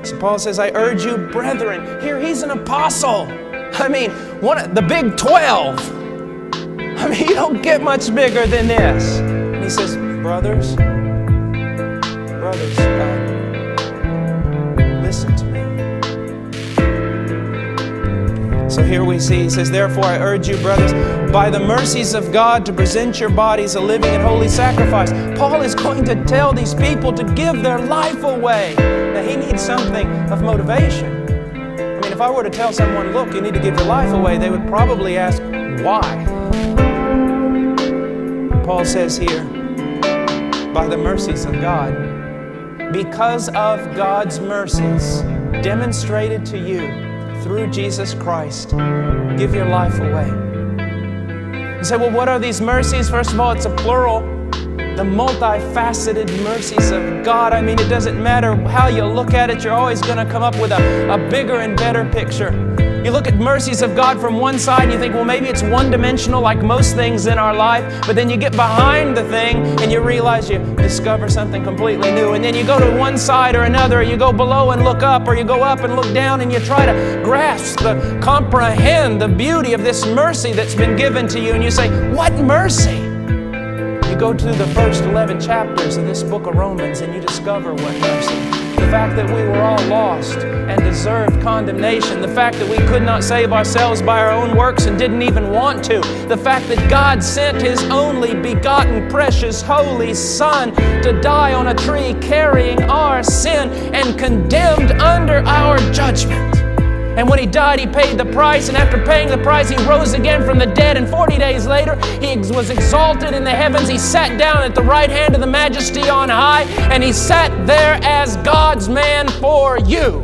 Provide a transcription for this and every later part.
So Paul says, I urge you, brethren. Here, he's an apostle. I mean, the Big 12. I mean, you don't get much bigger than this. And he says, brothers, listen to me. So here we see, he says, therefore I urge you, brothers, by the mercies of God, to present your bodies a living and holy sacrifice. Paul is going to tell these people to give their life away. Now, he needs something of motivation. I mean, if I were to tell someone, look, you need to give your life away, they would probably ask, why? Paul says here, by the mercies of God, because of God's mercies demonstrated to you through Jesus Christ, give your life away. You say, well, what are these mercies? First of all, it's a plural. The multifaceted mercies of God. I mean, it doesn't matter how you look at it, you're always going to come up with a bigger and better picture. You look at mercies of God from one side and you think, well, maybe it's one-dimensional like most things in our life, but then you get behind the thing and you realize you discover something completely new. And then you go to one side or another, or you go below and look up, or you go up and look down, and you try to grasp, comprehend the beauty of this mercy that's been given to you. And you say, what mercy? You go to the first 11 chapters of this book of Romans and you discover what mercy. The fact that we were all lost and deserved condemnation. The fact that we could not save ourselves by our own works and didn't even want to. The fact that God sent His only begotten, precious, holy Son to die on a tree carrying our sin and condemned under our judgment. And when He died, He paid the price, and after paying the price, He rose again from the dead, and 40 days later, He was exalted in the heavens. He sat down at the right hand of the Majesty on high, and He sat there as God's man for you.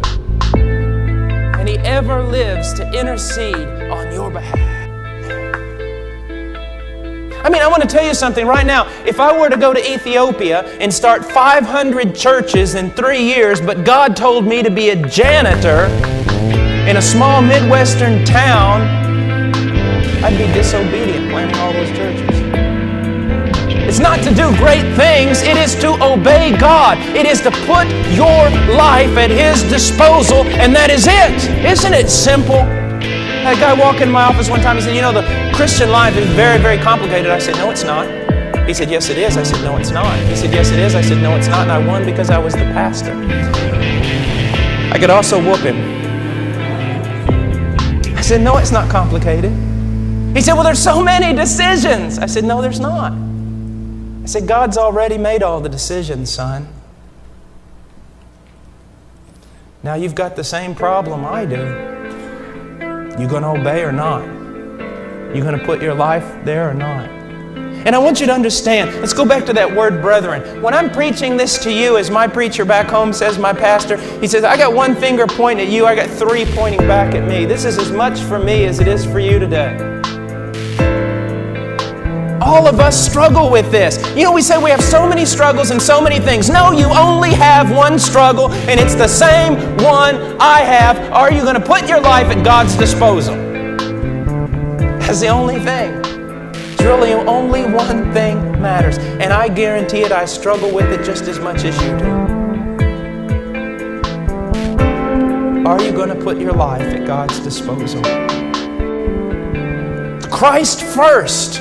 And He ever lives to intercede on your behalf. I mean, I want to tell you something right now. If I were to go to Ethiopia and start 500 churches in 3 years, but God told me to be a janitor in a small Midwestern town, I'd be disobedient planting all those churches. It's not to do great things, it is to obey God. It is to put your life at His disposal, and that is it. Isn't it simple? That guy walked in my office one time, he said, you know, the Christian life is very, very complicated. I said, no, it's not. He said, yes, it is. I said, no, it's not. He said, yes, it is. I said, no, it's not. And I won because I was the pastor. I could also whoop him. I said, no, it's not complicated. He said, well, there's so many decisions. I said, no, there's not. I said, God's already made all the decisions, son. Now you've got the same problem I do. You going to obey or not? You going to put your life there or not? And I want you to understand, let's go back to that word brethren. When I'm preaching this to you, as my preacher back home says, my pastor, he says, I got one finger pointing at you, I got 3 pointing back at me. This is as much for me as it is for you today. All of us struggle with this. You know, we say we have so many struggles and so many things. No, you only have one struggle, and it's the same one I have. Are you going to put your life at God's disposal? That's the only thing. Really, only one thing matters, and I guarantee it, I struggle with it just as much as you do. Are you going to put your life at God's disposal? Christ first.